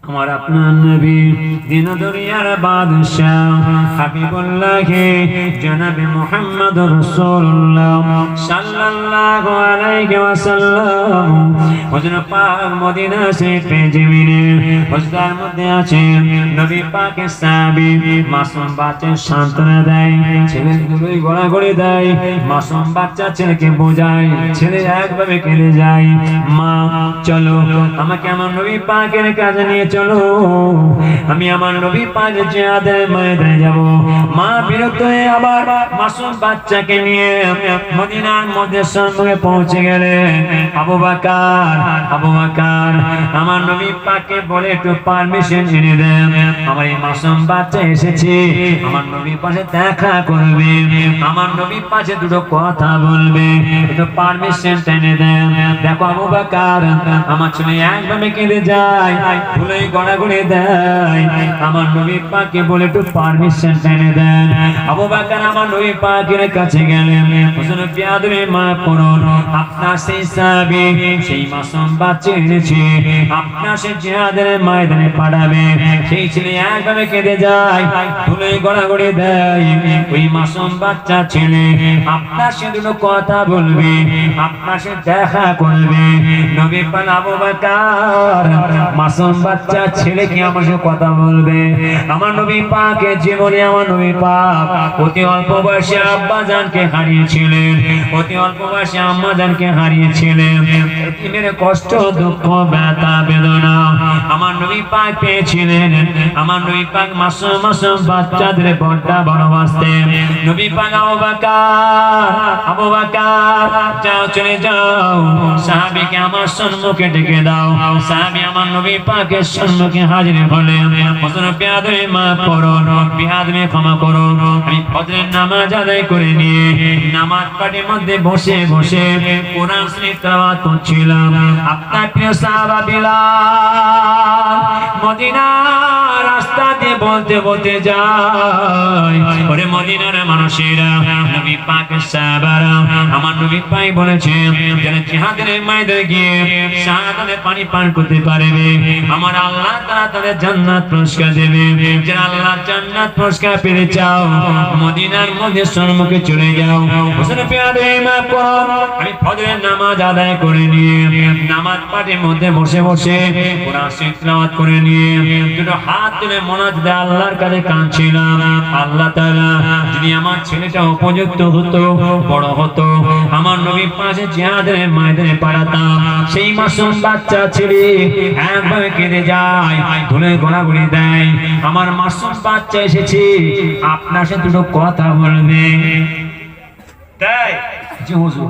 আমার আপনার নবী দিন দুনিয়ার বাদশাহ হাবিবুল্লাহ জনাবে মুহাম্মদ রাসূলুল্লাহ সাল্লাল্লাহু আলাইহি ওয়াসাল্লাম হুজুর পাক মদিনা শরীফে জমিনে হুজুর মধ্যে আছে নবী পাকের সাহাবী মাসুম বাচ্চা সান্ত্বনা দেয়, ছেলেগুলোই গড়াগড়ি দেয়, মাসুম বাচ্চা ছেলেকে বোঝায়, ছেলে একভাবে কেঁদে যায়, মা চলো আমাকে আমার নবী পাকের কাছে নিয়ে চলো, আমি আমার নবী পাকের জিহাদের ময়দানে যাব। মা বিরক্ত হয়ে আবার মাসুম বাচ্চাকে নিয়ে মদিনার মধ্যে সম্মুখে পৌঁছে গেলেন। আবু বকর আমার নবী পাককে বলে একটু পারমিশন এনে দেন, আমার এই মাসুম বাচ্চা এসেছে আমার নবীর পাশে দেখা করবে, আমার নবীর পাশে দুটো কথা বলবে, একটু পারমিশন এনে দেন। দেখো আবু বকর আমার ছেলে একভাবে কেঁদে যায়, ভুলেই গড়াগড়ি দেয়, আমার নবী পাককে বলে একটু পারমিশন এনে দেন। আবু বকর আমার নবী পাকের কাছে গেলেন, হুজুর বিয়াদবে মাফ করুন, আপনার সেই সাহাবী সেই মাসুম বাচ্চা এনেছে, আপনার সেই জিহাদের ময়দানে পাঠাবে, সেই ছেলে একভাবে কেঁদে যায়, ভুলেই গড়াগড়ি দেয়, ওই মাসুম বাচ্চা ছেলে আপনার সাথে দুটো কথা বলবে, আপনার সাথে দেখা করবে। নবী পাক আবু বকর মাসুম বাচ্চা ছেলে কি আমার সাথে কথা বলবে? আমার নবী পাকের জীবনে আমার নবী পাক অতি অল্প বয়সে আব্বা জানকে হারিয়েছিলেন, অতি অল্প বয়সে আম্মা জানকে হারিয়েছিলেন, এতিমের কষ্ট দুঃখ ব্যথা বেদনা আমার নবী পাক পেয়েছিলেন। আমার নবী পাক মাসুম বাচ্চাদের বড়টা ভালোবাসতেন। নবী পাক আবু বকর যাও চলে যাও, সাহাবীকে আমার সম্মুখে ডেকে দাও। সাহাবী আমার নবী পাকের সম্মুখে হাজির হলেন, হুজুর বিয়াদবে মাফ করুন, বিয়াদবে ক্ষমা করুন, আমি ফজরের নামাজ আদায় করে নিয়ে নামাজ পাঠের মধ্যে বসে বসে কোরআন শরীফ তেলাওয়াত করছিলাম। আপনার প্রিয় সাহাবা বিলাল মদিনার রাস্তা দিয়ে বলতে বলতে যায়, ওরে মদিনার মানুষেরা, নবী পাকের সাহাবারা, আমার নবী পাক বলেছেন যারা জিহাদের ময়দানে গিয়ে শাহাদাতের পানি পান করতে পারবে আমার আল্লাহ তাআলা তাদের জান্নাত পুরস্কার দেবে। যারা আল্লাহ জান্নাত পুরস্কার পেতে চাও মদিনার মধ্যে সম্মুখে চলে যাও। হুজুর বিয়াদবে মাফ করুন, আমি ফজরের নামাজ আদায় করে নিয়ে নামাজ পাঠের মধ্যে বসে বসে কোরআন শরীফ তেলাওয়াত করে নিয়ে দুটো হাত তুলে মোনাজাত আল্লাহর কাছে কাঁদছিলাম, আল্লাহ তাআলা যদি আমার ছেলেটা উপযুক্ত হতো, বড় হতো, আমার নবী পাশে জিহাদের ময়দানে পাঠাতাম, সেই মাসুম বাচ্চা ছেলে একভাবে কেঁদে যায়, ধুলে গড়াগড়ি দেয়, আমার মাসুম বাচ্চা এসেছে আপনার সাথে দুটো কথা বলবে। তাই জি হুজুর,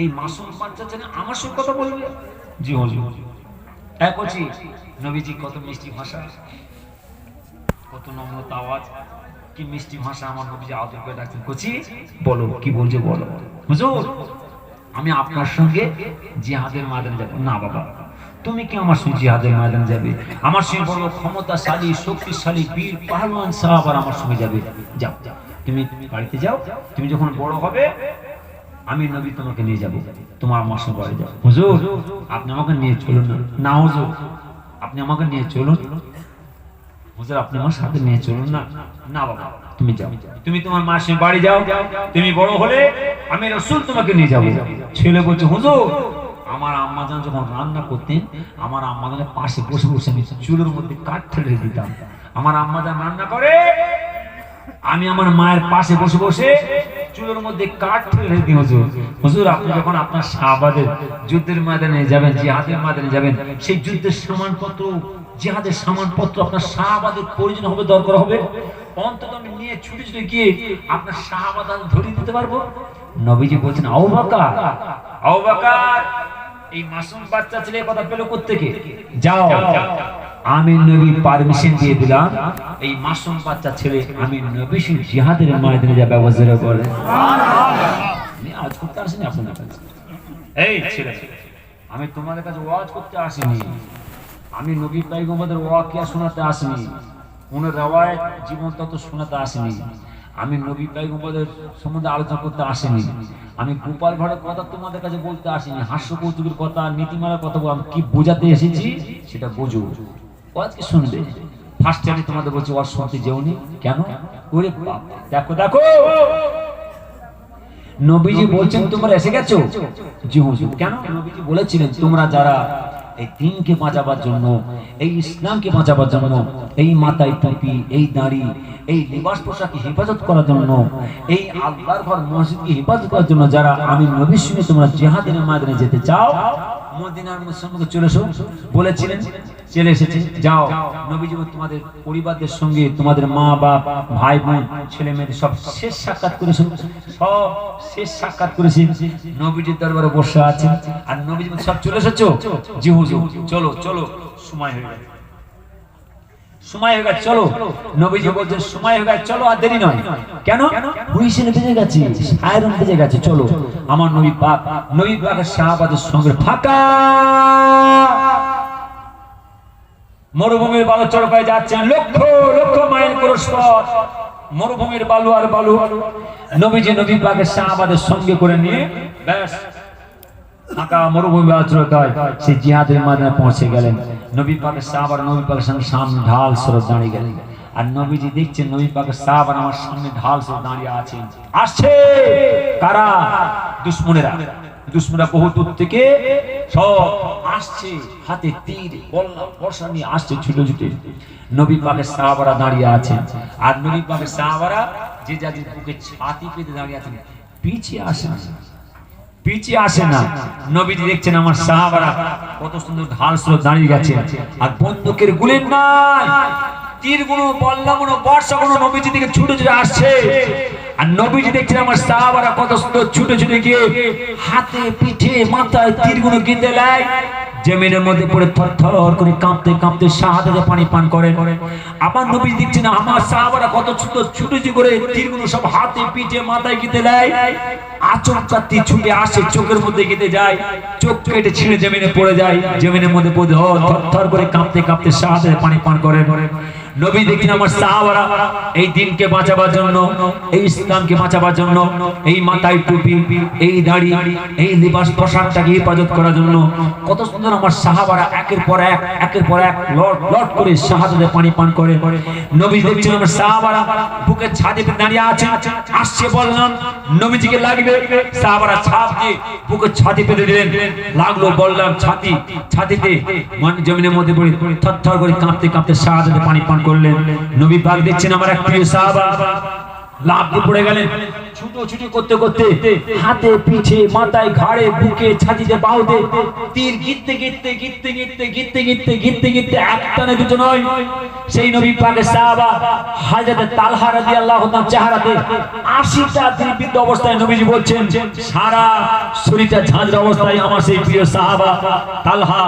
এই মাসুম বাচ্চা ছেলে আমার সাথে কথা বলবে? জি হুজুর। এক বলছি নবীজি কত মিষ্টি ভাষা, কত নম্রতা আওয়াজ, কি মিষ্টি ভাষা আমার নবীজি আদর করে ডাকছেন, কচি বলো কি বলছো বলো। হুজুর আমি আপনার সঙ্গে জিহাদের ময়দানে যাব। না বাবা, তুমি কি আমার সঙ্গে জিহাদের ময়দানে যাবে? আমার সঙ্গে বড় ক্ষমতাশালী শক্তিশালী বীর পাহলওয়ান সাহাবারা আমার সঙ্গে যাবে। যাও তুমি বাড়িতে যাও, তুমি যখন বড় হবে আমি নবী তোমাকে নিয়ে যাব, তোমার আমার সঙ্গে বাড়ি যাও। হুজুর আপনি আমাকে নিয়ে চলুন না। না হুজুর আপনি আমাকে নিয়ে চলুন। হুজুর আপনি আমার সাথে নিয়ে চলুন না। না বাবা তুমি যাও, তুমি তোমার মার সঙ্গে বাড়ি যাও, তুমি বড় হলে আমি রাসূল তোমাকে নিয়ে যাব। ছেলে বলছে হুজুর আমার আম্মা জান যখন রান্না করতেন আমার আম্মা জানের পাশে বসে বসে আমি চুলের মধ্যে কাঠ ঠেলে দিতাম। আমার আম্মা জান রান্না করে আমি আমার মায়ের পাশে বসে বসে চুলের মধ্যে কাঠ ঠেলে দিই। হুজুর হুজুর আপনি যখন আপনার সাহাবাদের যুদ্ধের ময়দানে যাবেন, জিহাদের ময়দানে যাবেন, সেই যুদ্ধের সামানপত্র জিহাদের সামানপত্র আপনার সাহাবাদের প্রয়োজন হবে, দরকার হবে, অন্তত আমি নিয়ে ছুটে ছুটে গিয়ে আপনার সাহাবাদের ধরিয়ে দিতে পারবো। নবীজি বলছেন আবু বকর এই মাসুম বাচ্চা ছেলে কথা পেলো কোত্থেকে? যাও আমি নবী পারমিশন দিয়ে দিলাম, এই মাসুম বাচ্চা ছেলে আমি নবী জিহাদের ময়দানে যা ব্যবস্থা করে। আমি আজ করতে আসিনি আপনার কাছে, এই ছেলে আমি তোমাদের কাছে ওয়াজ করতে আসিনি, আমি নবী পয়গম্বরদের ওয়াকিয়া শোনাতে আসিনি, ওনার রওয়ায়াত জীবন তত্ত্ব শোনাতে আসিনি, আমি নবী পয়গম্বরদের সম্বন্ধে আলোচনা করতে আসিনি, আমি গোপাল ভাড়ের কথা তোমাদের কাছে বলতে আসিনি, হাস্য কৌতুকের কথা নীতিমালার কথা আমি কি বোঝাতে এসেছি সেটা বোঝো। আজকে শুনবে। ফার্স্ট টাইমে তোমাদের বলছে ওয়াজ শুনতে যেওনি কেন? ওরে বাপ, দেখো দেখো নবীজি বলছেন তোমরা এসে গেছো। জি হুজুর। কেন? নবীজি বলেছিলেন তোমরা যারা এই দিনকে বাঁচাবার জন্য, এই ইসলামকে বাঁচাবার জন্য, এই মাথায় টুপি, এই দাড়ি, এই লিবাস পোশাককে হেফাজত করার জন্য, এই আল্লাহর ঘর মসজিদকে হেফাজত করার জন্য যারা আমি নবীর সঙ্গে তোমরা জিহাদের ময়দানে যেতে চাও, মদিনার সম্মুখে চলে এসো বলেছিলেন। চলে এসেছে। যাও, নবীজি তোমাদের পরিবারদের সঙ্গে, তোমাদের মা বাপ, ভাই বোন, ছেলে মেয়েদের সব শেষ সাক্ষাৎ করেছে, সব শেষ সাক্ষাৎ করেছে। নবীজির দরবারে বসে আছেন আর নবীজি সব চলে এসেছো। জি হুজুর। চলো চলো, সময় হয়ে গেছে, সময় হয়ে গেছে, চলো। নবীজি বলছেন সময় হয়ে গেছে, চলো, আর দেরি নয়। কেন? হুইসেল বেজে গেছে, সায়রন বেজে গেছে, চলো। আমার নবী পাকের সাহাবাদের সঙ্গে ফাঁকা মরুভূমির বালু চড় পায়ে যাচ্ছেন, লক্ষ লক্ষ মাইল ক্রস পথ, মরুভূমির বালু আর বালু। নবীজি নবী পাকের সাহাবাদের সঙ্গে করে নিয়ে ব্যাস ফাঁকা মরুভূমি আচরতায় সেই জিহাদের ময়দানে পৌঁছে গেলেন। নবী পাকের সাহাবারা নবী পাকের সামনে ঢাল স্বরূপ দাঁড়িয়ে গেলেন। আর নবীজি দেখছেন নবী পাকের সাহাবারা আমার সামনে ঢাল স্বরূপ দাঁড়িয়ে আছেন। আসছে কারা? দুশমনেরা। দুশমনেরা বহু দূর থেকে সব আসছে, হাতে তীর বল্লম বর্শা নিয়ে আসছে ছুটে ছুটে। নবী পাকের সাহাবারা দাঁড়িয়ে আছেন। আর নবী পাকের সাহাবারা যে যাদের বুকে ছাতি পেতে দাঁড়িয়ে আছেন, পিছিয়ে আসে না, পিছিয়ে আসে না। নবীজি দেখছেন আমার সাহাবারা কত সুন্দর ঢাল স্রোত দাঁড়িয়ে গেছে, আর বন্দুকের গুলি নাই, তীরগুলো বল্লমগুলো বর্ষাগুলো নবীজি দিকে ছুটে ছুটে আসছে। আর নবীজি দেখছেন আমার সাহাবারা কত সুন্দর ছুটে ছুটে গিয়ে হাতে পিঠে মাথায় তীরগুলো গিঁথে নেয়, জমিনের মধ্যে পড়ে থরথর করে কাঁপতে কাঁপতে শাহাদাতে পানি পান করে। আমার নবী দেখছেন আমার সাহাবারা কত সুন্দর ছুটে করে তীরগুলো সব হাতে পিঠে মাথায় গিঁথে নেয়, আচমকা তীর ছুটে আসে, চোখের মধ্যে গেঁথে যায়, চোখ কেটে ছিঁড়ে জমিনে পড়ে যায়, জমিনের মধ্যে পড়ে থরথর করে কাঁপতে কাঁপতে শাহাদাতে পানি পান করে। নবী দেখছেন আমার সাহাবারা এই দিনকে বাঁচাবার জন্য, এই ইসলামকে বাঁচাবার জন্য, এই মাথায় টুপি, এই দাড়ি, এই লিবাস পোশাকটাকে হেফাজত করার জন্য কত সুন্দর আমার সাহাবারা একের পর এক লট লট করে শাহাদাতে পানি পান করে। নবী দেখছেন আমার সাহাবারা বুকের ছাদে দাঁড়িয়ে আছে, আসছে বললাম নবীজিকে লাগবে, সাহাবারা ছাদ দিয়ে বুকের ছাতি পেতে দিলেন, লাগলো বললাম ছাতিতে জমিনের মধ্যে পড়ে থরথর করে কাঁপতে কাঁপতে শাহাদাতে পানি পান করলেন। নবী পাক দেখছেন আমার এক প্রিয় সাহাবা লাফ দিয়ে পড়ে গেলেন, ছুটোছুটি করতে করতে হাতে পিঠে মাথায় ঘাড়ে বুকে ছাতিতে বাহুতে তীর গিঁথতে গিঁথতে গিঁথতে গিঁথতে গিঁথতে গিঁথতে গিঁথতে গিঁথতে একটা না দুটো নয়, সেই নবী পাকের সাহাবা হযরত তালহা রাদিয়াল্লাহু তাআলা চেহারাতে ৮০টা তীরবিদ্ধ অবস্থায় নবীজি বলছেন সারা শরীরটা ঝাঁঝরা অবস্থায় আমার সেই প্রিয় সাহাবা তালহা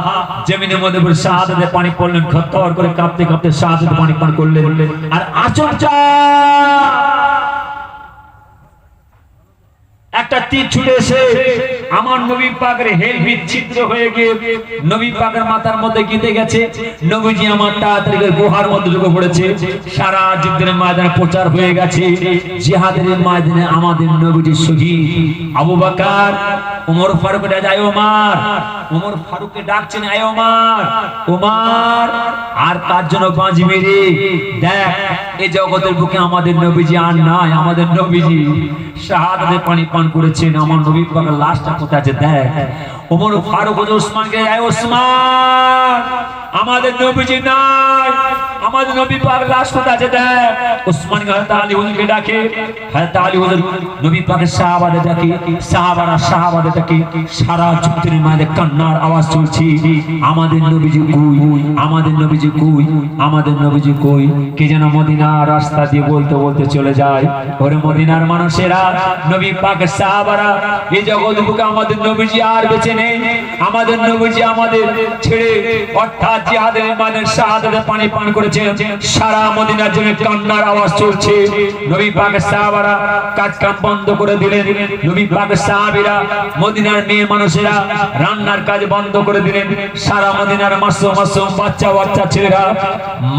জমিনের মধ্যে পড়ে শাহাদাতে পানি পড়লেন, থরথর করে কাঁপতে কাঁপতে শাহাদাতে পানি পান করলেন। আর আচমকা একটা তীর ছুটে এসে আমার নবী পাকের হেলমেট ছিদ্র হয়ে গিয়ে নবী পাকের মাথার মধ্যে গিতে গেছে। নবীজি আমার তাড়াতাড়ি গুহার মধ্যে ঢুকে পড়েছে। সারা যুদ্ধের ময়দানে প্রচার হয়ে গেছে, জিহাদের ময়দানে আমাদের নবীজি শহীদ। আবু বকর ওমর ফারুককে ডাকে ওমর ফারুককে ডাকছেন, আয় ওমর আর কার জন্য বাঁচবি রে? দেখ এই জগতের বুকে আমাদের নবীজি আর নাই, আমাদের নবীজি শাহাদাতে পানি পান করেছেন, আমার নবী পাকের লাশটা কোথায় আছে দেখ। ওমর ফারুক ওসমানকে, আয় ওসমান আমাদের নবীজি নাই, আমাদের নবী পাকের লাশ কোথায় আছে দেখ। ওসমান হযরত আলী হুজুরকে ডাকে, হযরত আলী হুজুর নবী পাকের সাহাবাদের ডাকে, সাহাবাদের ডাকে, সারা যুদ্ধের ময়দানে কান্নার আওয়াজ চলছে, আমাদের নবীজি কই, আমাদের নবীজি কই, আমাদের নবীজি কই। কে যেন মদিনার রাস্তা দিয়ে বলতে বলতে চলে যায়, ওরে মদিনার মানুষেরা, নবী পাকের সাহাবারা, এই জগৎ বুকে আমাদের নবীজি আর বেঁচে নেই, আমাদের নবীজি আমাদের ছেড়ে অর্থাৎ জিহাদের ময়দানে শাহাদাতে পানি পান করেছে। সারা মদিনার জন্য কান্নার আওয়াজ চলছে। নবী পাকের সাহাবারা কাজ কাম বন্ধ করে দিলেন, নবী পাকের সাহাবীরা মদিনার মেয়ে মানুষেরা রান্নার কাজ বন্ধ করে দিলেন। সারা মদিনার মাসুম বাচ্চা ছেলেরা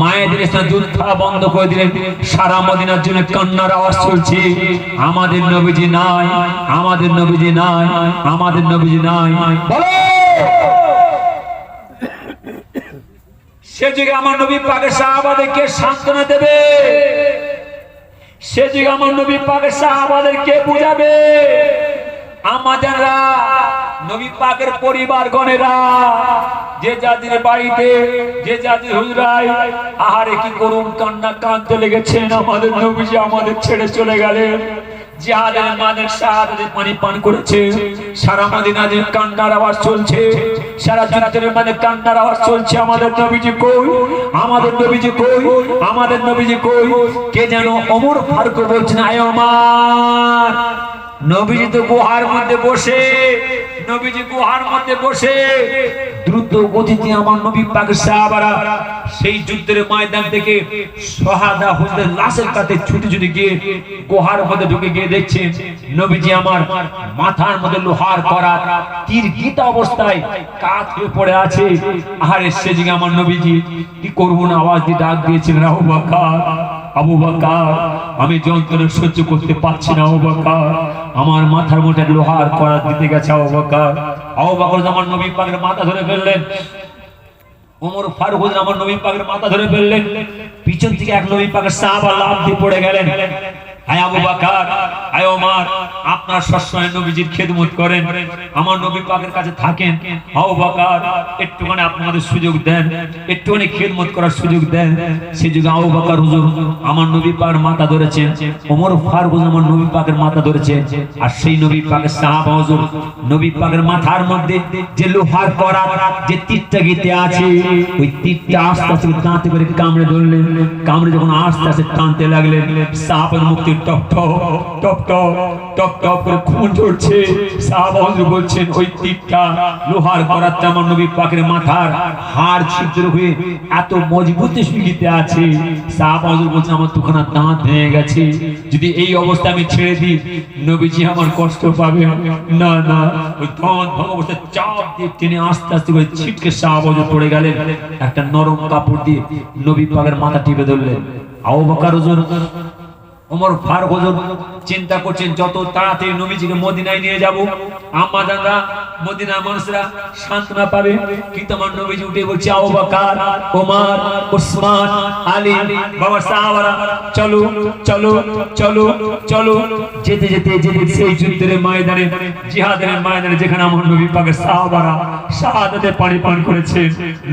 মায়েদের সাথে দুধ খাওয়া বন্ধ করে দিলেন। সারা মদিনার জন্য কান্নার আওয়াজ চলছে, আমাদের নবীজি নাই, আমাদের নবীজি নাই, আমাদের নবীজি নাই। বলো সে যুগে আমার নবী পাকের সাহাবাদেরকে সান্ত্বনা দেবে, সে যুগে আমার নবী পাকের সাহাবাদেরকে বুঝাবে। আমাদেররা নবী পাকের পরিবারগণেরা যে যাদের বাড়িতে যে যাদের হুজরায় আহারে কি করুন কান্না কাঁদতে লেগেছেন। আমাদের নবীজি আমাদের ছেড়ে চলে গেলেন, জিহাদের মাদের শাহাদাতের পানি পান করেছে, সারা মদিনাতে কান্নার আওয়াজ চলছে, সারা যুদ্ধের মাঝে কান্নার আওয়াজ চলছে। আমাদের নবীজি কই, আমাদের নবীজি কই, আমাদের নবীজি কই। কে যেন ওমর ফারুক বলছেন, আয় ওমর, নবীজি তো গুহার মধ্যে বসে, নবীজি গুহার মধ্যে বসে। দ্রুত গতিতে আমার নবী পাক সাহাবারা সেই যুদ্ধের ময়দান থেকে শাহাদা হুজুরের লাশের কাছে ছুটে ছুটে গিয়ে গুহার মধ্যে ঢুকে গিয়ে দেখছেন নবীজি আমার মাথার মধ্যে লোহার করা তীর গীতা অবস্থায় কাত হয়ে পড়ে আছে। আরে সেদিকে আমার নবীজি কি করবো না আওয়াজ দিয়ে ডাক দিয়েছিলেন, আবু বকর, আবু বকর, আমি যন্ত্রণা সহ্য করতে পারছি না আবু বকর, আমার মাথার মধ্যে লোহার করা দিতে গেছে আবু বকর। আবু বকর আমার নবী পাকের মাথা ধরে ফেললেন, ওমর ফারুক আমার নবী পাকের মাথা ধরে ফেললেন। পিছন থেকে এক নবী পাকের সাহাবা লাফ দিয়ে পড়ে গেলেন। আয় আবু বকর, আয় ওমর, আপনার সবসময় নবীজির খেদমত করেন, আমার নবী পাকের কাছে থাকেন। আবু বকর একটুখানি আপনাদের সুযোগ দেন, একটুখানি খেদমত করার সুযোগ দেন। সেই যুগে আবু বকর হুজুর আমার নবী পাকের মাথা ধরেছেন, ওমর ফারুক আমার নবী পাকের মাথা ধরেছেন। আর সেই নবী পাকের সাহাবা হুজুর নবী পাকের মাথার মধ্যে যে লোহার করা যে তীরটা গেঁথে আছে, ওই তীরটা আস্তে আস্তে দাঁতে করে কামড়ে ধরলেন। কামড়ে যখন আস্তে আস্তে টানতে লাগলেন, সাহাবের মুক্তি top top top top top top করে খুন ঝরছে। সাহাবা হুজুর বলছেন ওই তীরটা লোহার করাতে আমার নবী পাকের মাথার হাড় ছিদ্র হয়ে এত মজবুতি সুগিতে আছে। সাহাবা হুজুর বলছেন আমার দুখানা দাঁত ভেঙে গেছে, যদি এই অবস্থা আমি ছেড়ে দিই নবীজি আমার কষ্ট পাবে না। না, ওই দাঁত ভাঙা অবস্থায় চাপ দিয়ে টেনে আস্তে আস্তে করে ছিটকে সাহাবা হুজুর পড়ে গেলেন। একটা নরম কাপড় দিয়ে নবী পাকের মাথা টিপে ধরলেন। আবু বকর হুজুর ওমর ফারুক হুজুর চিন্তা করছেন যত তাড়াতাড়ি নবীজিকে মদিনায় নিয়ে যাব আমাদেররা মদিনার মানুষরা সান্ত্বনা পাবে। কিন্তু আমার নবীজি উঠে বলছে, আবু বকর, ওমর, উসমান, আলী, বাবা সাহাবারা চলো চলো চলো চলো। যেতে যেতে যেতে সেই যুদ্ধের ময়দানে জিহাদের ময়দানে যেখানে আমার নবী পাকের সাহাবারা শাহাদাতের পানি পান করেছেন,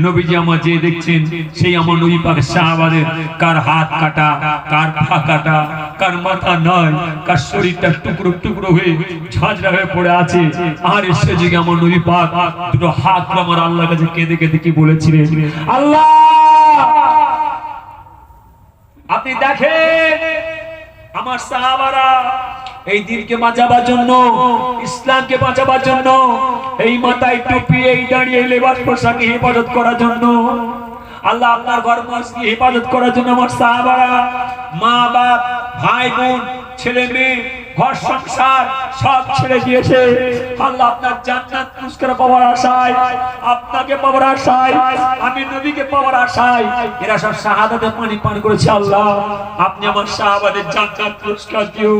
নবীজি আমার যে দেখছেন সেই আমার নবী পাকের সাহাবাদের কার হাত কাটা, কার পা কাটা, কার মাথা নয়, কার শরীরটা টুকরো টুকরো হয়ে ঝাঁঝরা হয়ে পড়ে আছে। আর এসে যুগে আমার নবী পাক দুটো হাত আমার আল্লাহর কাছে কেঁদে কেঁদে কি বলেছিলেন, আল্লাহ আপনি দেখেন আমার সাহাবারা এই দিনকে বাঁচাবার জন্য, ইসলামকে বাঁচাবার জন্য, এই মাথায় টুপি, এই দাঁড়িয়ে লেবাস পোশাকে হেফাজত করার জন্য, আল্লাহ আপনার ঘর মসজিদ হেফাজত করার জন্য আমার সাহাবারা মা বাপ ভাই বোন ছেলে মেয়ে ঘর সংসার সব ছেড়ে দিয়েছে। আল্লাহ আপনার জান্নাত পুরস্কার পাওয়ার আশায়, আপনাকে পাওয়ার আশায়, আমি নবীকে পাওয়ার আশায় এরা সব শাহাদাতের পানি পান করেছে। আল্লাহ আপনি আমার সাহাবাদের জান্নাত পুরস্কার দিও,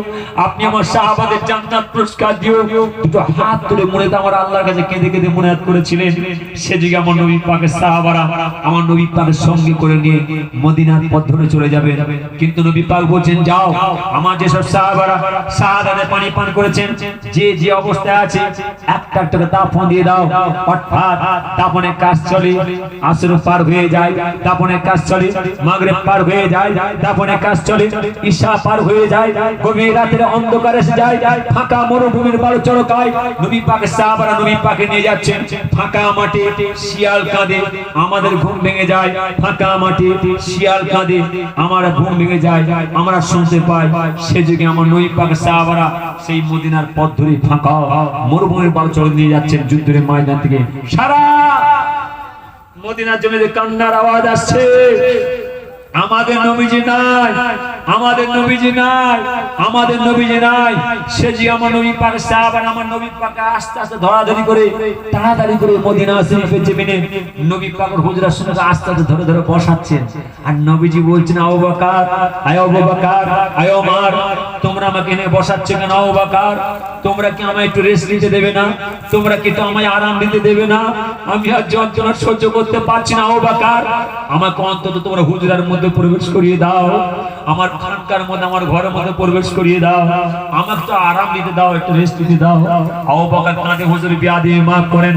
আপনি আমার সাহাবাদের জান্নাত পুরস্কার দিও। দুটো হাত তুলে মনে তো আমার আল্লাহর কাছে কেঁদে কেঁদে মুনাজাত করেছিলেন। সেদিকে আমার নবী পাকের সাহাবারা আমার নবী পাকের সঙ্গে করে নিয়ে মদিনার পথ ধরে চলে যাবে। কিন্তু নবী পাক বলছেন, যাও আমার যেসব সাহাবারা শাহাদাতের পানি পান করেছেন যে যে অবস্থায় আছে একটা একটা দাফন দিয়ে দাও। অর্থাৎ দাফনের কাজ চলে, আসর পার হয়ে যায় দাফনের কাজ চলে, মাগরিব পার হয়ে যায় দাফনের কাজ চলে, ঈশা পার হয়ে যায়, গভীর রাতের অন্ধকার এসে যায়, ফাঁকা মরুভূমির বালু চড়কায় নবী পাকের সাহাবারা নবী পাকে নিয়ে যাচ্ছেন। ফাঁকা মাঠে শিয়াল কাঁদে, আমাদের ঘুম ভেঙে যায়, ফাঁকা মাঠে শিয়াল কাঁদে, আমার ঘুম ভেঙে যায়, আমরা শুনতে পাই। সে যুগে আমার নবী পাকের সাহাবারা সেই মদিনার পথ ধরে ফাঁকা মরুভূমির বালু চড়ে নিয়ে যাচ্ছেন যুদ্ধের ময়দান থেকে। সারা মদিনার জন্য যে কান্নার আওয়াজ আসছে, আমাদের নবীজি নাই, আমাদের নবীজি নাই, আমাদের নবীজি নাই। সে যে আমার নবী পাকের সাহাবারা আমার নবী পাকে আস্তে আস্তে ধরাধরি করে তাড়াতাড়ি করে মদিনা শরীফের জমিনে নবী পাকের হুজরার সঙ্গে আস্তে আস্তে ধরে ধরে বসাচ্ছেন। আর নবীজি বলছেন, আবু বকর, আয় আবু বকর, আয় ওমর, তোমরা আমাকে এনে বসাচ্ছ কেন? আবু বকর তোমরা কি আমায় একটু রেস্ট নিতে দেবে না? তোমরা কি তো আমায় আরাম দিতে দেবে না? আমি আর যন্ত্রণা সহ্য করতে পারছি না। আবু বকর, আমাকে অন্তত তোমরা হুজরার মধ্যে প্রবেশ করিয়ে দাও, আমার খানকার মধ্যে, আমার ঘরের মধ্যে প্রবেশ করিয়ে দাও, আমাকে তো আরাম দিতে দাও, একটু রেস্ট দিতে দাও। আবু বকর কাঁদে, হুজুর বিয়াদি মাফ করেন,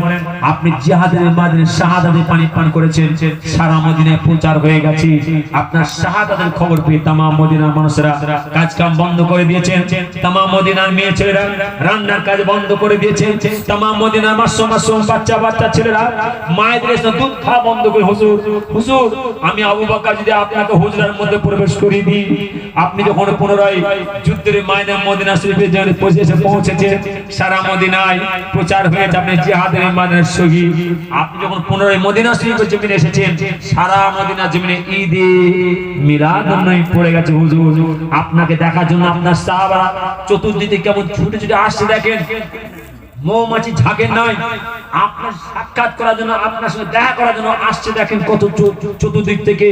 আপনি জিহাদের মাঝে শাহাদাতের পানি পান করেছেন, সারা মদিনায় প্রচার হয়ে গেছে। আপনার শাহাদাতের খবর পেয়ে তাম মদিনার মানুষেরা কাজ কাম বন্ধ করে দিয়েছেন, তাম মদিনার মেয়ে ছেলেরা রান্নার কাজ বন্ধ করে দিয়েছেন, তাম মদিনার মাসুম বাচ্চা ছেলেরা মায়েদের এসে দুধ খাওয়া বন্ধ করে, হুজুর আমি আবু বকর যদি আপনাকে হুজরার মধ্যে প্রবেশ করিয়ে দিই, আপনি যখন পুনরায় যুদ্ধের ময়দানে মদিনা শরীফে পৌঁছেছেন, সারা মদিনায় প্রচার হয়েছে আপনি জিহাদের ময়দানের শহীদ। আপনি যখন পুনরায় মদিনা শরীফের জমিনে এসেছেন, সারা মদিনা জমিনে ঈদে মিলাদ নয় পড়ে গেছে। হুজুর আপনাকে দেখার জন্য আপনার সাহাবারা চতুর্দিকে কেমন ছুটে ছুটে আসছে দেখেন, মৌমাছি ঝাঁকের নয়, আপনার সাক্ষাৎ করার জন্য, আপনার সঙ্গে দেখা করার জন্য আসছে দেখেন কত চতুর্দিক থেকে।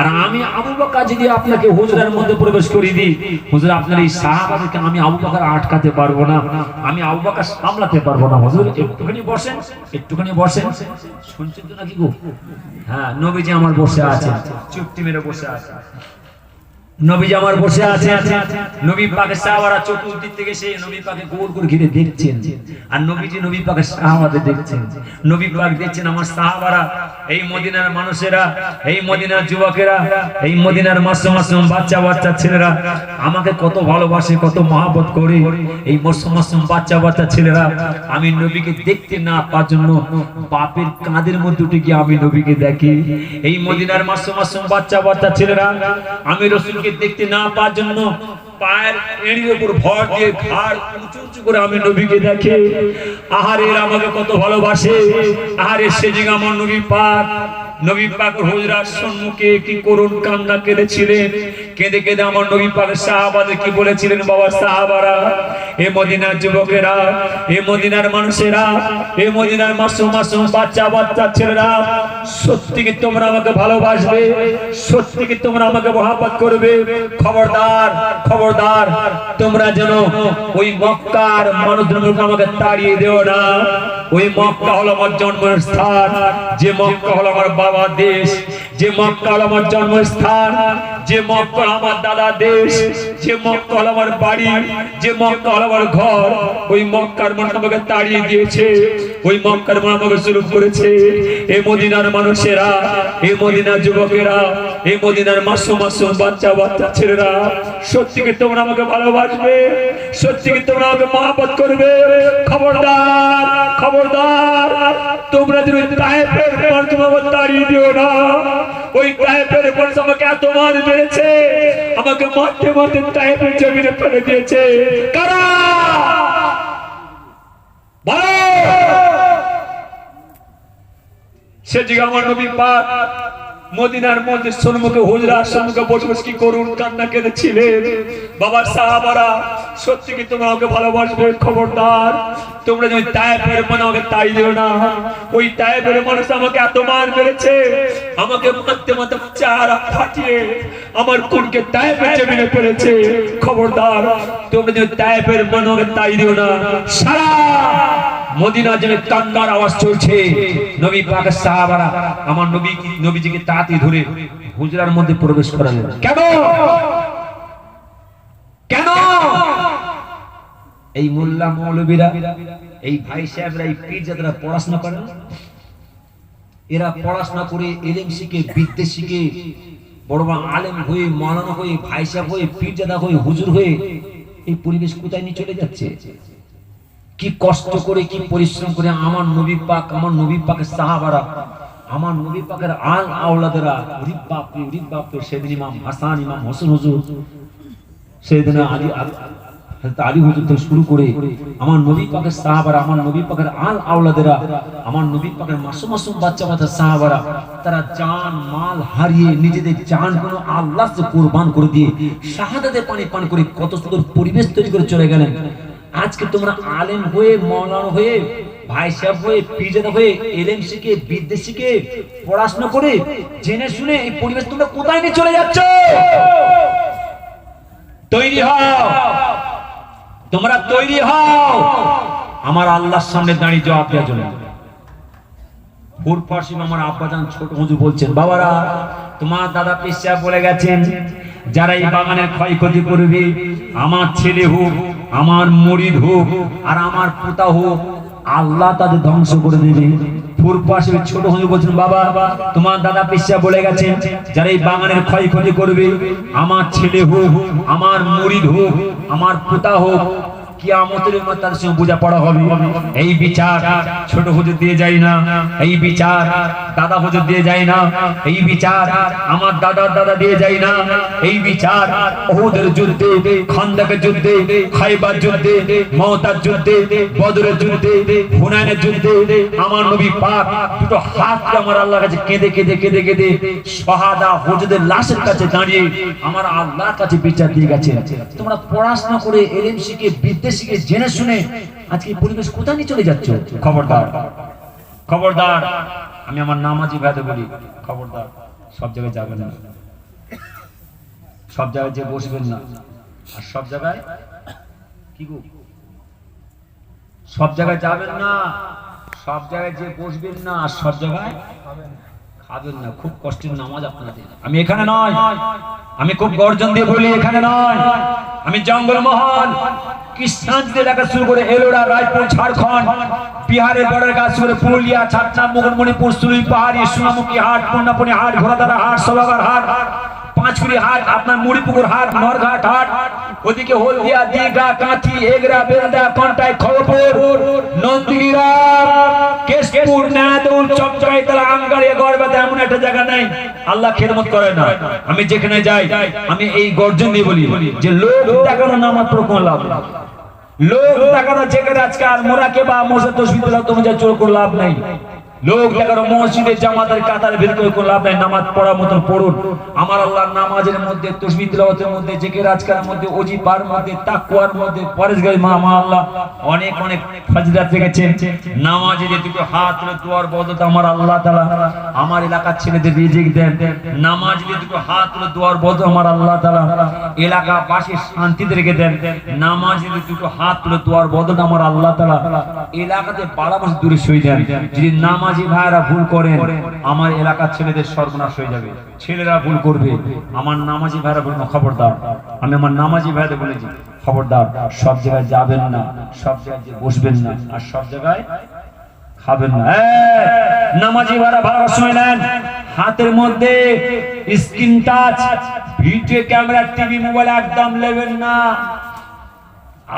আর আমি আবু বকর যদি আপনাকে হুজরার মধ্যে প্রবেশ করিয়ে দিই, হুজুর আপনার এই সাহাবাদেরকে আমি আবু বকর আটকাতে পারবো না, আমি আবু বকর সামলাতে পারবো না। হুজুর একটুখানি বসেন, একটুখানি বসেন, শুনছেন তো নাকি গো? হ্যাঁ, নবীজি আমার বসে আছে, চুপটি মেরে বসে আছে, নবীজি আমার বসে আছে। নবী পাকের সাহাবারা চতুর্দিক থেকে সে নবী পাকে গোল করে ঘিরে দেখছেন, আর নবীজি নবী পাকের সাহাবাদের দেখছেন। নবী পাক দেখছেন আমার সাহাবারা, এই মদিনার মানুষেরা, এই মদিনার যুবকেরা, এই মদিনার মাসুম বাচ্চা ছেলেরা আমাকে কত ভালোবাসে, কত মহব্বত করে। এই মাসুম বাচ্চা ছেলেরা আমি নবীকে দেখতে না পাওয়ার জন্য বাপের কাঁধের মধ্যে উঠে গিয়ে আমি নবীকে দেখি। এই মদিনার মাসুম বাচ্চা ছেলেরা আমি রাসূলকে দেখতে না পাওয়ার জন্য পায়ের এড়ির উপর ভর দিয়ে ঘাড় উঁচু করে আমি নবীকে দেখে। আহারে এরা আমাকে কত ভালোবাসে, আহারে সেদিন আমার নবী পাক হুজরার সম্মুখে কি করুণ কান্না কেঁদেছিলেন, কেঁদে কেঁদে আমার নবী পাক সাহাবাদের কি বলেছিলেন, বাবা সাহাবারা, এ মদিনার যুবকেরা, এ মদিনার মানুষেরা, এ মদিনার মাসুম বাচ্চা ছেলেরা, সত্যি কি তোমরা আমাকে ভালোবাসবে? সত্যি কি তোমরা আমাকে মহব্বত করবে? খবরদার তোমরা যেন ওই মক্কার মানুষজনকে আমাকে তাড়িয়ে দিও না। ওই মক্কা হলো আমার জন্মস্থান, যে মক্কা হলো আমার বাবার দেশ, যে মক্কা হলো আমার জন্মস্থান, যে মক্কা হলো আমার দাদা দেশ, যে মক্কা হলো আমার বাড়ি, যে মক্কা হলো আমার ঘর, ওই মক্কার মানুষ আমাকে তাড়িয়ে দিয়েছে, ওই মক্কার মানুষ আমাকে জুলুম করেছে। এই মদিনার মানুষেরা, এই মদিনার যুবকেরা, এই মদিনার মাসুম বাচ্চা ছেলেরা, সত্যি কি তোমরা আমাকে ভালোবাসবে? সত্যি কি তোমরা আমাকে মহব্বত করবে? খবরদার তোমরা যদি তায়েফের মানুষ আমাকে তাড়িয়ে দিও না। ওই তায়েফের মানুষ আমাকে এত মান মেরেছে, আমাকে মারতে মারতে তায়েফের জমিনে ফেলে দিয়েছে। কারা? সে জায়গা আমার নবী পাক মদিনার মধ্যে সম্মুখে হুজরার সম্মুখে বসে বসে কি করুন কান্না কেঁদেছিলেন। বাবা সাহাবারা, সত্যি কি তোমরা আমাকে ভালোবাসবে? খবরদার তোমরা যদি তায়েফের মানুষ আমাকে তাড়িয়ে দিও না। ওই তায়েফের মানুষ আমাকে এত মার মেরেছে, আমাকে মারতে মারতে চেহারা ফাটিয়ে আমার কোনকে তায়েফের জমিনে ফেলেছে। খবরদার তোমরা যদি তায়েফের মানুষ আমাকে তাড়িয়ে দিও না। সারা মদিনা জুড়ে কান্নার আওয়াজ চলছে। নবী পাকের সাহাবারা আমার নবীজিকে তাড়াতাড়ি ধরে হুজরার মধ্যে প্রবেশ করালেন। কেন? এই মোল্লা মৌলবীরা, এই ভাই সাহেবরা, এই পীরজাদারা পড়াশোনা করে না? এরা পড়াশোনা করে ইলম শিখে, বিদ্যে শিখে, বড় বড় আলেম হয়ে, মাওলানা হয়ে, ভাই সাহেব হয়ে, পীরজাদা হয়ে, হুজুর হয়ে এই পরিবেশ কোথায় নিয়ে চলে যাচ্ছে? কি কষ্ট করে, কি পরিশ্রম করে আমার নবী পাকের সাহাবারা, আমার নবী পাকের আল আওলাদেরা, উরিব বাপরে সেদিন ইমাম হাসান, ইমাম হোসেন হুজুর, সেদিন আলী হুজুর থেকে শুরু করে আমার নবী পাকের সাহাবারা, আমার নবী পাকের আল আওলাদেরা, আমার নবী পাকের মাসুম বাচ্চা সাহাবারা, তারা জান মাল হারিয়ে নিজেদের জান গুলো আল্লাহর কাছে কুরবান করে দিয়ে শাহাদাতের পানি পান করে কত সুন্দর পরিবেশ তৈরি করে চলে গেলেন। আজকে তোমরা আলেম হয়ে, মাওলানা হয়ে, ভাই সাহেব হয়ে, পীরজাদা হয়ে, ইলম শিখে, বিদ্যে শিখে, পড়াশোনা করে, জেনে শুনে এই পরিবেশ তোমরা কোথায় নিয়ে চলে যাচ্ছ? তৈরি হও, তোমরা তৈরি হও আমার আল্লাহর সামনে দাঁড়িয়ে জবাব দেওয়ার জন্য। পূর্বপশ্চিম আমার আব্বাজান ছোট হুজুর বলছেন, বাবারা তোমার দাদা পিসা বলে গেছেন যারা এই বাগানের ক্ষয়ক্ষতি করবে, আমার ছেলে হোক, আমার মুরিদ হোক, আর আমার পোতা হোক, আল্লাহ তাদের ধ্বংস করে দেবে। পূর্বপশ্চিম ছোট হুজুর বলছেন, বাবা তোমার দাদা পিসা বলে গেছেন যারা এই বাগানের ক্ষয়ক্ষতি করবে, আমার ছেলে হোক, আমার মুরিদ হোক, আমার পোতা হোক, কিয়ামতের মধ্যে তাদের সঙ্গে বোঝাপড়া হবে। এই বিচার ছোট হুজুর দিয়ে যায় না, এই বিচার দাদা হুজুর দিয়ে যায় না, এই বিচার আমার দাদার দাদা দিয়ে যায় না, এই বিচার উহুদের যুদ্ধে, খান্দাকের যুদ্ধে, খাইবার যুদ্ধে, মুতার যুদ্ধে, বদরের যুদ্ধে, হুনাইনের যুদ্ধে আমার নবী পাক দুটো হাত আমার আল্লাহর কাছে কেঁদে কেঁদে কেঁদে কেঁদে শাহাদা হুজুরদের লাশের কাছে দাঁড়িয়ে আমার আল্লাহর কাছে বিচার দিয়ে গেছেন। তোমরা পড়াশোনা করে এলেম শিখে বিদ্যে শিখে জেনে শুনে আজকে এই পরিবেশ কোথায় নিয়ে চলে যাচ্ছ? খবরদার, খবরদার। আমি আমার নামাজি ভাইদের বলি, খবরদার, সব জায়গায় যাবেন না, সব জায়গায় যে বসবেন না, আর সব জায়গায় কি গো, সব জায়গায় যাবেন না, সব জায়গায় যে বসবেন না, আর সব জায়গায় খাবেন না। খুব কষ্টের নামাজ আপনাদের। আমি এখানে নয়, আমি খুব গর্জন দিয়ে বলি এখানে নয়, আমি জঙ্গলমহল কৃষ্ণাঞ্চল এলাকা শুরু করে এলোরা, রায়পুর, ঝাড়খণ্ড, বিহারের বর্ডার কাজ শুরু করে পুরুলিয়া, ছাতনা, মুকুটমণিপুর, সুলুই পাহাড়ি, সোনামুখী হাট, পূর্ণাপনি হাট, ঘোড়াদারা হাট, সবাগার হাট, পাঁচকুড়ি হাট, আপনার মুড়িপুকুর হাট, নরঘাট হাট, ওদিকে হলদিয়া, দীঘা, কাঁথি, এগরা, বেলদা, কন্টাই, খড়গপুর, নন্দীগ্রাম, কেশপুর, নাদুল, চকচকাইতলা, আমগাড়িয়া, গড়বেতা, এমন একটা জায়গা নাই আল্লাহ খেদমত করে না। আমি যেখানে যাই আমি এই গর্জন দিয়ে বলি যে লোক দেখানো নামাজ পড়ো কোনো লাভ নেই, লোক দেখানো যেখানে আজকে আর মোরাকে বা মোসা তসবিহ দিলাম তুমি যা চোর করে লাভ নেই, লোক দেখানো মসজিদে জামাতের কাতারে বের করে কোনো লাভ নাই। নামাজ পড়ার মতন পড়ুন। আমার আল্লাহর নামাজের মধ্যে, তাসবিহ তিলাওয়াতের মধ্যে, জিকির আজকারের মধ্যে, ওজিফার মধ্যে, তাকওয়ার মধ্যে, পরহেজগারি মা আল্লাহ অনেক অনেক ফজিলত রেখেছেন। নামাজে যে দুটো হাত তুলে দোয়ার বদলে আমার আল্লাহ তাআলা আমার এলাকার ছেলেদের রিজিক দেন। নামাজে যে দুটো হাত তুলে দোয়ার বদলে আমার আল্লাহ তাআলা এলাকাবাসী শান্তিতে রেখে দেন। নামাজে যে দুটো হাত তুলে দোয়ার বদলে আমার আল্লাহ তাআলা এলাকাতে বাড়াবাড়ি দূরে সই দেন। যদি নামাজি ভাইরা ভুল করেন আমার এলাকার ছেলেদের সর্বনাশ হয়ে যাবে। ছেলেরা ভুল করবে, আমার নামাজি ভাইরা বলবো খবরদার। আমি আমার নামাজি ভাইদের বলেছি খবরদার, সব জায়গায় যাবেন না, সব জায়গায় বসবেন না, আর সব জায়গায় খাবেন না। নামাজি ভাইরা ভালো সময় নেন, হাতের মধ্যে screen touch, video camera, TV, mobile একদম নেবেন না।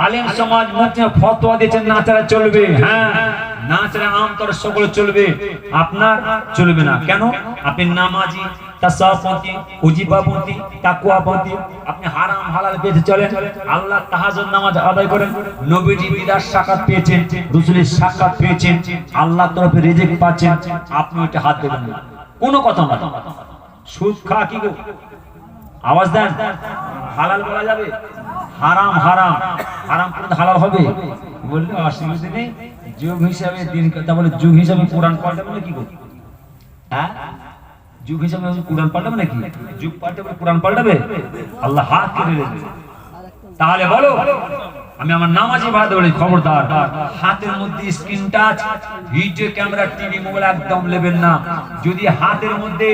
আলেম সমাজ মধ্যে ফতোয়া দিয়েছেন নাচারা চলবে, হ্যাঁ নাচারা আমতর সকল চলবে, আপনার চলবে না। কেন? আপনি নামাজি, তাসাউফপন্থী, ওজিফাপন্থী, তাকওয়াপন্থী, আপনি হারাম হালাল বেঁচে চলেন, আল্লাহ তাহাজ্জুদ নামাজ আদায় করেন, নবীজি দিদার সাক্ষাৎ পেয়েছেন, রাসূলের সাক্ষাৎ পেয়েছেন, আল্লাহর তরফে রিজিক পাচ্ছেন, আপনি ওইটা হাত দেবেন না। কোনো কথা না। সুদ খা কি গো, আওয়াজ দেন, হালাল বলা যাবে? হারাম হারাম, হারাম করে হালাল হবে বললে অসুবিধা নেই। যুগ হিসাবে দিন, তা বলে যুগ হিসাবে কোরআন পাল্টাবে নাকি গো? হ্যাঁ, যুগ হিসাবে কোরআন পাল্টাবে নাকি? যুগ পাল্টাবে কোরআন পাল্টাবে? আল্লাহ হাত কেটে দেবে। তাহলে বলো, আমি আমার নামাজি ভাই বলি খবরদার, হাতের মধ্যে screen touch, video camera, TV, mobile একদম নেবেন না। যদি হাতের মধ্যে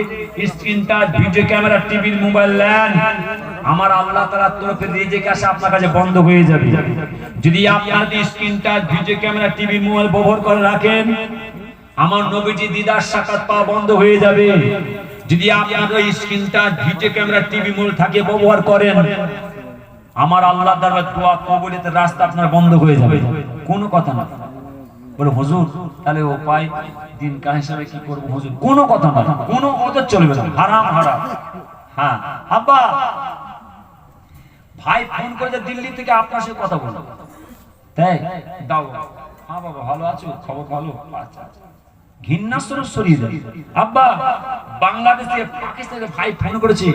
screen touch, video camera, TV, mobile নেন, আমার আল্লাহ তাআলার তরফে রিজিক আসা আপনার কাছে বন্ধ হয়ে যাবে। যদি আপনার screen touch, video camera, TV, mobile ব্যবহার করে রাখেন, আমার নবীজি দিদার সাক্ষাৎ পাওয়া বন্ধ হয়ে যাবে। যদি আপনার ওই screen touch, video camera, TV, mobile থাকে ব্যবহার করেন, আমার আল্লাহ দরবারে দোয়া কবুলিয়তের রাস্তা আপনার বন্ধ হয়ে যাবে। কোনো কথা না। বলে হুজুর তাহলে উপায় দিন কার হিসাবে কি করব হুজুর? কোনো কথা না, কোনো ওদের চলবে না, হারাম হারাম। হ্যাঁ আব্বা ভাই ফোন করে দিল্লি থেকে আপনার সাথে কথা বলবো, তাই দাও। হ্যাঁ বাবা ভালো আছো, খবর ভালো? আচ্ছা আচ্ছা। ঘৃণা স্বরূপ সরিয়ে দেয়। আব্বা বাংলাদেশ থেকে পাকিস্তান থেকে ভাই ফোন করেছে,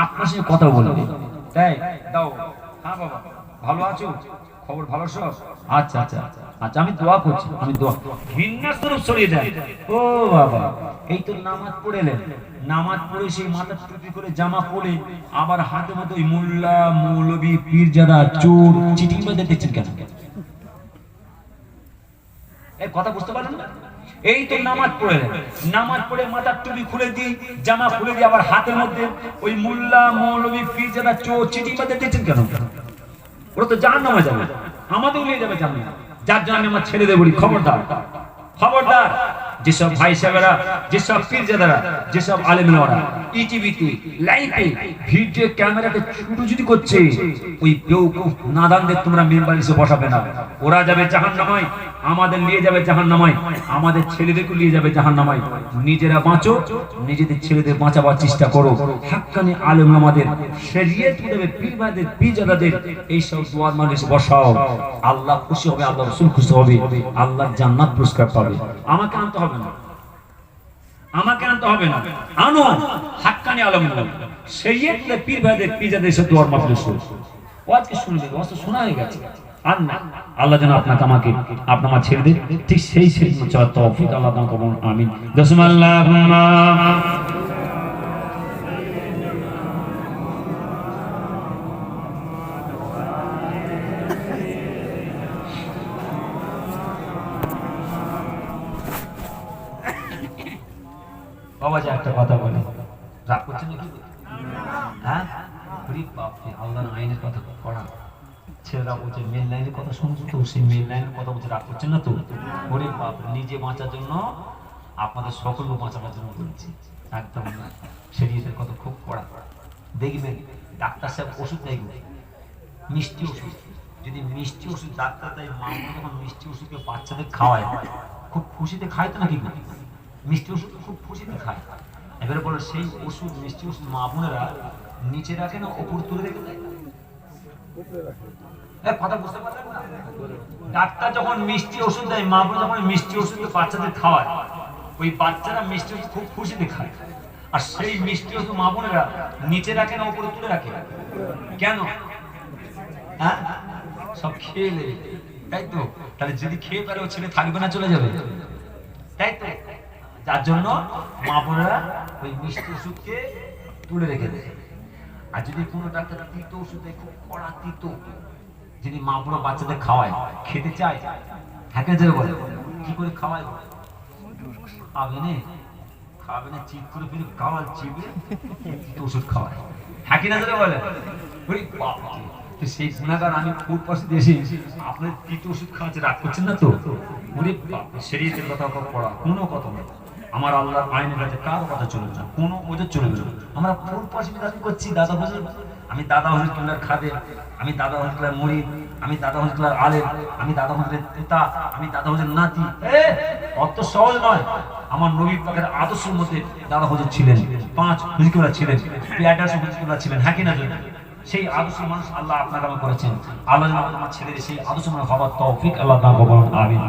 আপনার সাথে কথা বলবো, তাই দাও। হ্যাঁ বাবা ভালো আছো, খবর ভালো সব? আচ্ছা আচ্ছা আচ্ছা, আমি দোয়া করছি, আমি দোয়া ঘৃণা স্বরূপ সরিয়ে যায়। ও বাবা, এই তো নামাজ পড়েলেন, নামাজ পড়ে সেই মাথার টুপি করে জামা পরে আবার হাতে মতো ওই মোল্লা মৌলবী পীরজাদা চোর চিটিং বাজে দেখছেন কেন? এই কথা বুঝতে পারলেন না? এই তো নামাজ পড়েলেন, নামাজ পড়ে মাথার টুপি খুলে দিই, জামা খুলে দিয়ে আবার হাতের মধ্যে ওই মোল্লা মৌলবী পীরজাদা চোর চিটিং বাজে দেখছেন কেন? ওরা তো জাহান্নামে যাবে, আমাদেরও নিয়ে যাবে জাহান্নামে। যার জন্য আমি আমার ছেলেদের বলি, খবরদার খবরদার, যেসব ভাই সাহেবেরা, যেসব পীরজাদারা, যেসব আলেমরা ইটিভিতে লাইভে ভিডিও ক্যামেরাতে শুরু যদি করছে, ওই বেওকুফ নাদানদের তোমরা মেম্বারে এসে বসাবে না। ওরা যাবে জাহান্নামায়, আমাদের নিয়ে যাবে জাহান্নামায়, আমাদের ছেলেদেরকে নিয়ে যাবে জাহান্নামায়। নিজেরা বাঁচো, নিজেদের ছেলেদের বাঁচাবার চেষ্টা করো। হাক্কানি আলেম আমাদের শরীয়ত দেবে, পীরবাদের পীরজাদাদের এই সব দুয়ার মানুষ বসাও, আল্লাহ খুশি হবে, আল্লাহ রাসূল খুশি হবে, আল্লাহ জান্নাত পুরস্কার পাবে। আমাকে আনতে হবে না, আমাকে আনতে হবে না, আনো হাক্কানি আলেমরা শরীয়ত দেবে, পীরবাদের পীরজাদাদের সব দুয়ার মাহফিল শুরু। ও আজকে শুনবে, ওয়াজ শোনা হয়ে গেছে। আর না, আল্লাহ যেন আপনাকে আমাকে আপনার মা ছেড়ে দেন, ঠিক সেই সেই চলার তৌফিক আল্লাহ দান করুন, আমিন। আল্লাহুম্মা বাবা যে একটা কথা বলি, রাগ করছেন নাকি? হ্যাঁ, বাপরে, আল্লাহর আইনের কথা পড়া ছেলেরা বলছে মেন লাইনের কথা শুনছো তো, সেই মেন লাইনের কথা বলছে, রাগ করছেন না তো? ওরে বাপ, নিজে বাঁচার জন্য আপনাদের সকলকে বাঁচাবার জন্য বলছি, একদম না। শরীয়তের কথা খুব কড়া। দেখবেন ডাক্তার সাহেব ওষুধ দেয়, মিষ্টি ওষুধ, যদি মিষ্টি ওষুধ ডাক্তার দেয়, মা যখন মিষ্টি ওষুধকে বাচ্চাদের খাওয়ায়, খুব খুশিতে খায় তো নাকি? মিষ্টি ওষুধ খুব খুশিতে খায়। এবারে বলো, সেই ওষুধ মিষ্টি ওষুধ মা বোনেরা নিচে রাখে না ওপর তুলে রেখে দেয়? কথা বুঝতে পারলেন না? ডাক্তার যখন মিষ্টি ওষুধ দেয়, মা বোন যখন মিষ্টি ওষুধ বাচ্চাদের খাওয়ায়, ওই বাচ্চারা মিষ্টি ওষুধ খুব খুশিতে খায়। আর সেই মিষ্টি ওষুধ মা বোনেরা নিচে রাখে না উপরে তুলে রাখে? কেন? হ্যাঁ, সব খেয়ে নেবে, তাই তো? তাহলে যদি খেয়ে পারে, ও ছেলে থাকবে না, চলে যাবে, তাই তো? যার জন্য মা বোনেরা ওই মিষ্টি ওষুধকে তুলে রেখে দেয়। আর যদি কোনো ডাক্তার তিতো ওষুধ দেয়, খুব কড়া তিতো, যদি মা বোনা বাচ্চাদের খাওয়ায়, খেতে চায়, হ্যাঁ যাবে বলে, কি করে খাওয়ায়? খাবে না, খাবে না, চিপ করে ফিরে খাওয়াল চিপে তিতো ওষুধ খাওয়ায়, হ্যাঁ কিনা যাবে বলে? সেই গুণাগার আমি ফুড পাশে দিয়েছি, আপনার তিতো ওষুধ খাওয়াচ্ছে, রাগ করছেন না তো? শরীয়তের কথা পড়া, কোনো কথা না। আমার আল্লাহর আইনের কাছে কারো কথা চলবে না, কোনো ওদের চলবে না। আমরা ফুল পাশে দাবি করছি দাদা হুজুর, আমি দাদা হুজুর কিবলার খাদেম, আমি দাদা হুজুর কিবলার মুরিদ, আমি দাদা হুজুর কিবলার আলেম, আমি দাদা হুজুরের পিতা, আমি দাদা হুজুরের নাতি। অত সহজ নয়। আমার নবী পাকের আদর্শের মধ্যে দাদা হুজুর ছিলেন, 5 হুজুর কিবলা ছিলেন, 11 হুজুর কিবলা ছিলেন, হ্যাঁ কিনা? সেই আদর্শ মানুষ আল্লাহ আপনাকে করেছেন। আল্লাহ যেন আমার ছেলেদের সেই আদর্শ মানুষ হওয়ার তৌফিক আল্লাহ দান করুন, আমিন।